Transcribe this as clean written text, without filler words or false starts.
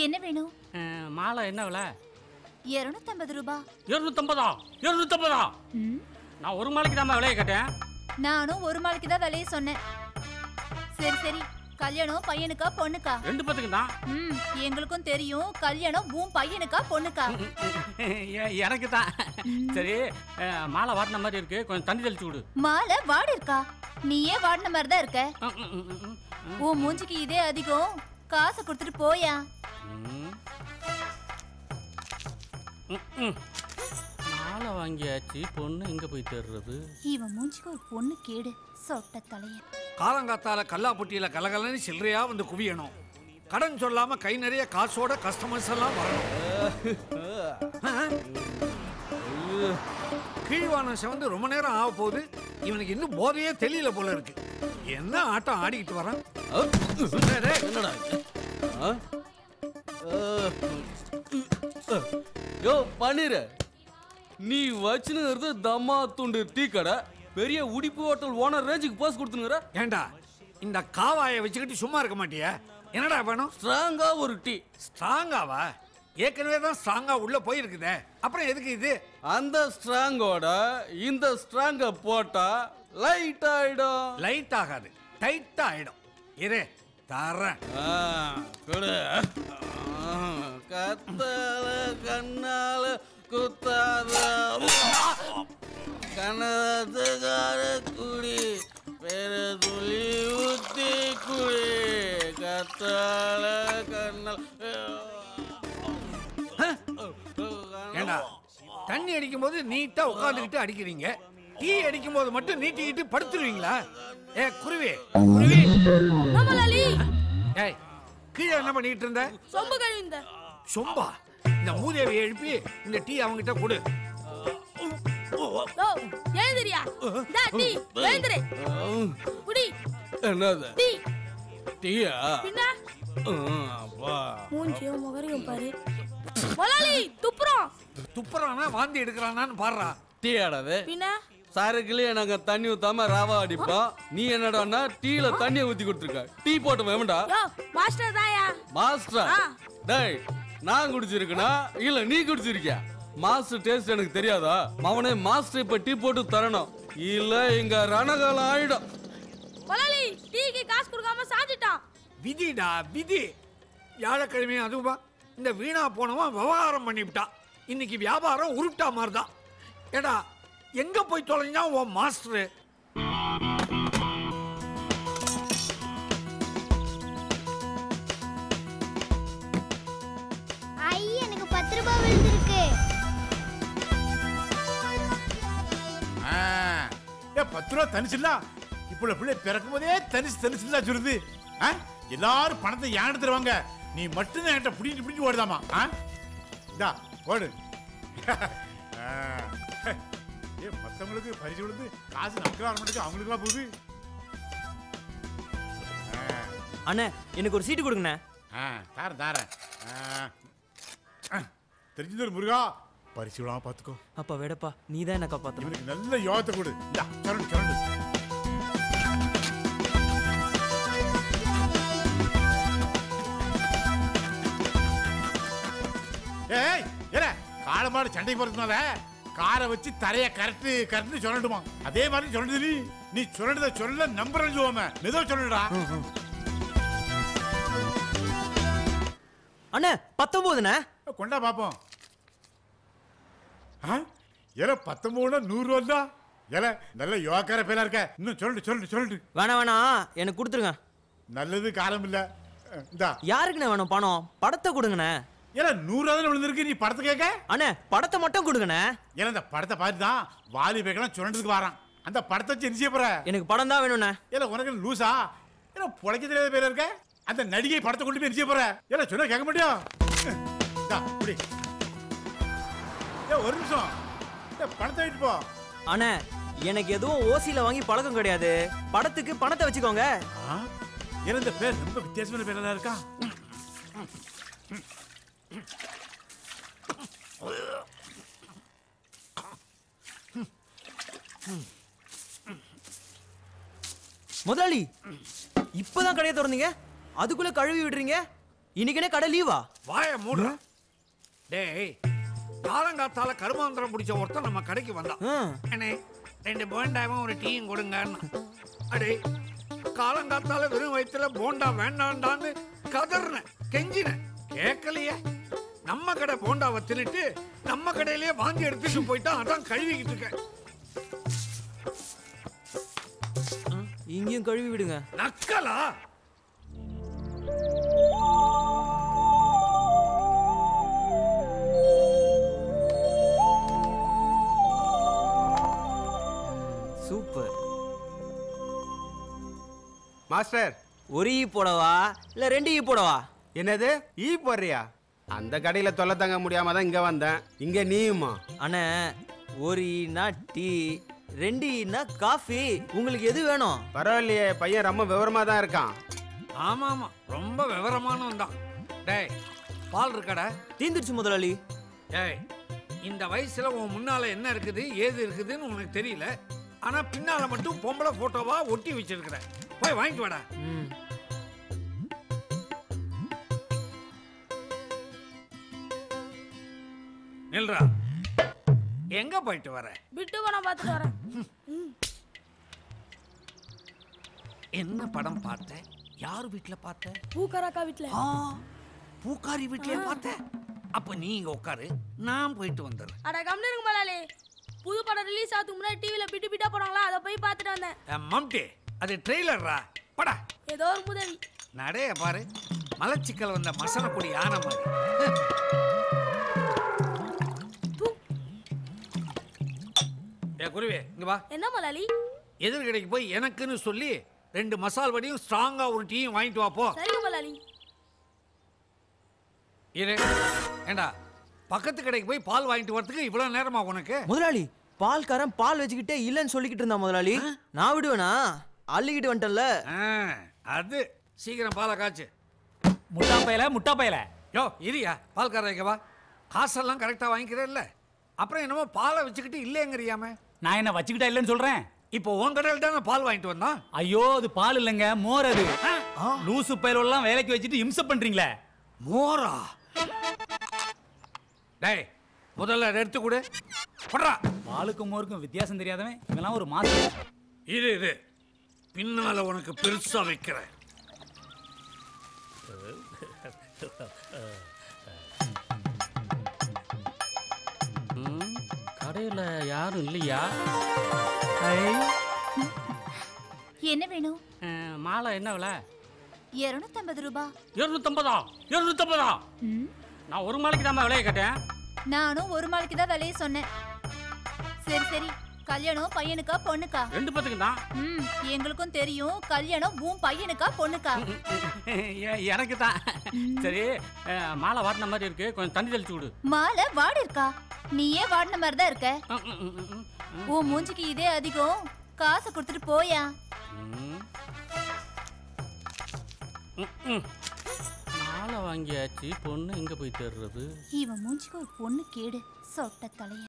என்ன வேணும்? மாலை என்ன விலை? 250 ரூபாய். 250? நான் ஒரு மாலைக்கு தான் விலையை கேட்டேன். நானும் ஒரு மாலைக்கு தான் விலையை சொன்னேன். சரி சரி, கல்யாணம் பையனுக்கா பொண்ணுக்கா? ரெண்டு பேத்துக்கு தான். எங்களுக்கும் தெரியும் கல்யாணம் உன் பையனுக்கா பொண்ணுக்கா? எனக்கு தான். சரி, மாலை வாடின மாதிரி இருக்கு, கொஞ்சம் தண்ணி தெளிச்சு விடு. மாலை வாடி இருக்கா? நீயே வாடின மாதிரி தான் இருக்க. உன் மூஞ்சிக்கு இதே அதிகம், காசை கொடுத்துட்டு போயா. மாலை வாங்கியாச்சு, பொண்ணு எங்க போய் தேடுறது? இவன் மூஞ்சிக்கு ஒரு பொண்ணு கேடு, சொட்ட தலைய. காலங்காத்தால கல்லாப்பட்டியில கலகலன்னு சில்லறையா வந்து குவியணும். கடன் சொல்லாம கை நிறைய காசோட கஸ்டமர்ஸ் எல்லாம் வரணும். கீழ்வானம் செவந்து ரொம்ப நேரம் ஆக போகுது. இவனுக்கு இன்னும் போதையே தெரியல போல இருக்கு. என்ன ஆட்டம் ஆடிக்கிட்டு வரான்? யோ பன்னீர், நீ வச்சுன்னு தம்மா துண்டு டீ கடை, பெரிய உடிப்பு ஹோட்டல் ஓனர் ரேஞ்சுக்கு போஸ் கொடுத்துனுற. ஏண்டா இந்த காவாயை வச்சுக்கிட்டு சும்மா இருக்க மாட்டியா? என்னடா வேணும்? ஸ்ட்ராங்கா ஒரு டீ. ஸ்ட்ராங்காவா? ஏற்கனவே தான் ஸ்ட்ராங்கா உள்ள போயிருக்குதே, அப்புறம் எதுக்கு இது? அந்த ஸ்ட்ராங்கோட இந்த ஸ்ட்ராங்க போட்டா லைட் ஆயிடும். லைட் ஆகாது, டைட் ஆயிடும். இரு தரேன். கத்தால கண்ணால குத்தாத கனகார குடி பேர துளி ஊத்தி குடி கத்தால கண்ணால. ஏண்டா தண்ணி அடிக்கும் போது நீட்டா உட்காந்துக்கிட்டு அடிக்கிறீங்க, டீ அடிக்கும் போது மட்டும் நீட்டிக்கிட்டு படுத்துருவீங்களா? ஏ குருவி குருவி, ஏய் கீழே என்ன பண்ணிட்டு இருந்த? சொம்பு கழுவிந்த. சொம்பா? இந்த மூதேவியை எழுப்பி இந்த டீ அவங்கிட்ட கொடு. எழுந்திரியா? டா டீ எழுந்திரு. குடி. என்னது? டீ. டீயா? பின்ன அப்பா மூஞ்சியும் முகரையும் பாரு. மலாலி துப்புறோம். துப்புறானா வாந்தி எடுக்கறானான்னு பாருடா. டீ ஆடாது. பின்ன சரக்குலயே நாங்க தண்ணி ஊத்தாம ராவா அடிப்போம். நீ என்னடான்னா டீல தண்ணியை ஊத்தி கொடுத்துருக்க. டீ போட்டு வேண்டா? யோ மாஸ்டர் தாயா. மாஸ்டர்? டேய் நான் குடிச்சிருக்கனா இல்ல நீ குடிச்சிருக்கியா? மாஸ்டர் டேஸ்ட் எனக்கு தெரியாதா? அவனே மாஸ்டர் இப்ப டீ போட்டு தரணும், இல்ல இங்க ரணகாலம் ஆயிடும். மலாலி டீக்கு காசு கொடுக்காம சாஞ்சிட்டான். விதிடா விதி. வியாழக்கிழமை அதுவா இந்த வீணா போனவன் விவகாரம் பண்ணிவிட்டான். இன்னைக்கு வியாபாரம் உருட்டா மாதிரிதான். ஏடா எங்க போய் தொலைஞ்சா உன் மாஸ்டரு? எனக்கு 10 ரூபாய் விழுந்திருக்கு. 10 ரூபா தனிச்சுல இப்போ பிள்ளை பிறக்கும் போதே தனிச்சுல சொல்லுது. எல்லாரும் பணத்தை ஏன் எடுத்துருவாங்க, நீ மட்டும்தான் என்கிட்ட பிடிட்டு ஓடுதாமா? இதா ஓடு. மற்றவங்களுக்கு பரிசு விழுந்து காசு நமக்கு வர மாட்டேங்குது, அவங்களுக்குலாம் போகுது. அண்ணே எனக்கு ஒரு சீட்டு கொடுங்கண்ணே. தாரேன். தெரிஞ்சது முருகா, பரிசு விடாம பாத்துக்கோ. அப்பா வேடப்பா, நீ தான் என்ன காப்பாத்து. இவனுக்கு நல்ல யோகத்தை கொடு. சொல்லு. ஏய் ஏல காலமாடு சண்டைக்கு போறதுனால காரை வச்சு தரைய கரெக்ட் சொல்லணுமா? அதே மாதிரி சொல்லுது. நீ சொல்றத சொல்ல நம்புறேன்னு சொல்லுவாம மெதுவா சொல்லுடா. அண்ணே 19ண்ணே. கொண்டா பாப்போம். ஏல 19 100 ரூபா. ஏல நல்ல யோகார பேரா இருக்க. இன்னும் சொல்லு. வேணாம் எனக்கு கொடுத்துருங்க. நல்லது காலம் இல்ல. இந்தா. யாருக்குண்ணே வேணும் பணம்? படத்தை கொடுங்கண்ணே. ஏல 100 ரூபா விழுந்திருக்கு, நீ படத்தை கேட்க? அண்ணே படத்தை மட்டும் கொடுங்கண்ணே. ஏல இந்த படத்தை பார்த்து தான் வாலி பேக்கலாம் சொல்றதுக்கு வரான். அந்த படத்தை வச்சு என்ன செய்ய போற? எனக்கு படம் தான் வேணும்ண்ணே. ஏல உனக்கு லூசா? ஏல பொழைக்க தெரியாத பேரா இருக்க. அந்த நடிகை படத்தை கொண்டு போய் என்ன செய்ய போற? ஏல சொன்னா கேட்க மாட்டியா? இந்தா புடி. ஒரு நிமிஷம், பணத்தை எடுத்து போ. அண்ணே எனக்கு எதுவும் ஓசியில வாங்கி பழக்கம் கிடையாது, படத்துக்கு பணத்தை வச்சுக்கோங்க. இந்த பேர் ரொம்ப வித்தியாசமான பேரா இருக்கா? முதலாளி இப்பதான் கடையை திறந்தீங்க, அதுக்குள்ள கழுவி விடுறீங்க. இன்னைக்குனே கடை லீவா? வாய மூடுற. டேய், காலங்காத்தால கருமாந்திரம் பிடிச்ச ஒருத்தன் நம்ம கடைக்கு வந்தான். அண்ணே 2 போண்டாவும் ஒரு டீயும் கொடுங்கன்னு. அடே, காலங்காத்தால வெறும் வயிற்றுல போண்டா வேண்டாண்டான்னு கதறினேன், கெஞ்சினேன், கேட்கலையே. நம்ம கடை போண்டாவை தின்னுட்டு நம்ம கடையிலேயே வாங்கி எடுத்துட்டு போயிட்டான். அதான் கழுவிக்கிட்டு இருக்கேன். இங்கேயும் கழுவி விடுங்க. நக்கலா? சூப்பர். மாஸ்டர், ஒரு ஈ போடவா இல்ல 2 ஈ போடவா? என்னது ஈ போடுறியா? அந்த கடையில தொல்லை தங்க முடியாம தான் இங்க வந்தேன். இங்க நீயுமா? அண்ணே, ஒரு ஈனா டீ, 2 ஈனா காஃபி. உங்களுக்கு எது வேணும்? பரவாயில்லையே, பையன் ரொம்ப விவரமா தான் இருக்கான். ஆமா ஆமா, ரொம்ப விவரமானவன் தான். டேய், பால் இருக்காடா? தீந்துருச்சு முதலாளி. டேய், இந்த வயசுல உன் முன்னால என்ன இருக்குது ஏது இருக்குதுன்னு உனக்கு தெரியல. ஆனா பின்னால மட்டும் பொம்பளை போட்டோவா ஒட்டி வச்சிருக்கிற. போய் வாங்கிட்டு வாடா. நில்றா. எங்க போயிட்டு வர? விட்டு போன பார்த்துட்டு வரேன். என்ன படம் பார்த்த? யார் வீட்டுல பார்த்த? பூக்கராக்கா வீட்டுல. பூக்காரி வீட்லயே பார்த்த? அப்ப நீ இங்க உட்காரு, நான் போயிட்டு வந்துடுறேன். அட கம்னு இருங்க முதலாளி. புது படம் ரிலீஸ் ஆகிறதுக்கு முன்னாடி டிவில பிட்டு பிட்டா போனாங்களா, அதை போய் பார்த்துட்டு வந்தேன். மம்டி, அது ட்ரெய்லர்ரா. படா. ஏதோ ஒரு உதவி. நடைய பாரு, மலச்சிக்கல் வந்த மசனக்குடி யானை மாதிரி. குருவே, இங்க வா. என்ன முதலாளி? எதிர்கடைக்கு போய் எனக்குன்னு சொல்லி 2 மசால் வடியும் ஸ்ட்ராங்கா ஒரு டீயும் வாங்கிட்டு வா போ. சரிங்க முதலாளி. இரு. ஏண்டா, பக்கத்து கடைக்கு போய் பால் வாங்கிட்டு வரதுக்கு இவ்வளவு நேரமா உனக்கு? முதலாளி, பால்காரன் பால் வச்சுக்கிட்டே இல்லைன்னு சொல்லிக்கிட்டு இருந்தா முதலாளி. நான் விடுவேனா? அள்ளிக்கிட்டு வந்துட்டேன்ல. அது சீக்கிரம் பாலை காய்ச்சு. முட்டா பயல. யோ இரியா, பால்காரன் இங்க வா. காசெல்லாம் கரெக்டா வாங்கிக்கிறேன்ல, அப்புறம் என்னமோ பாலை வச்சுக்கிட்டு இல்லைங்கிறியாம. நான் என்ன வச்சுக்கிட்டா இல்லைன்னு சொல்றேன்? இப்போ உன் கடையில் தானே பால் வாங்கிட்டு வந்தான். ஐயோ, அது பால் இல்லைங்க, மோர். அது லூசு பயலெல்லாம் வேலைக்கு வச்சுட்டு இம்சை பண்றீங்களே. மோரா? டேய், முதல்ல அதை எடுத்து கொடு. போடுறா. பாலுக்கும் மோருக்கும் வித்தியாசம் தெரியாதவன் இதெல்லாம் ஒரு மாசம். இது பின்னால உனக்கு பெருசா வைக்கிறேன். கடையில யாரும் இல்லையா? என்ன வேணும்? மாலை என்ன விலை? 250 ரூபாய். 250? நான் ஒரு மாலைக்கு தான் விலையை கேட்டேன். நானும் ஒரு மாலைக்கு தான் விலையை சொன்னேன். சரி சரி, கல்யாணம் பையனுக்கா பொண்ணுக்கா? 2 பேத்துக்கு தான். எங்களுக்கும் தெரியும், கல்யாணம் உன் பையனுக்கா பொண்ணுக்கா? எனக்கு தான். சரி, மாலை வாடின மாதிரி இருக்கு, கொஞ்சம் தண்ணி தெளிச்சு விடு. மாலை வாடி இருக்கா? நீயே வாடின மாதிரி தான் இருக்க. உன் மூஞ்சிக்கு இதே அதிகம், காசை கொடுத்துட்டு போயா. மாலை வாங்கியாச்சு, பொண்ணு எங்க போய் தேடுறது? இவன் மூஞ்சிக்கு ஒரு பொண்ணு கேடு, சொட்ட தலைய.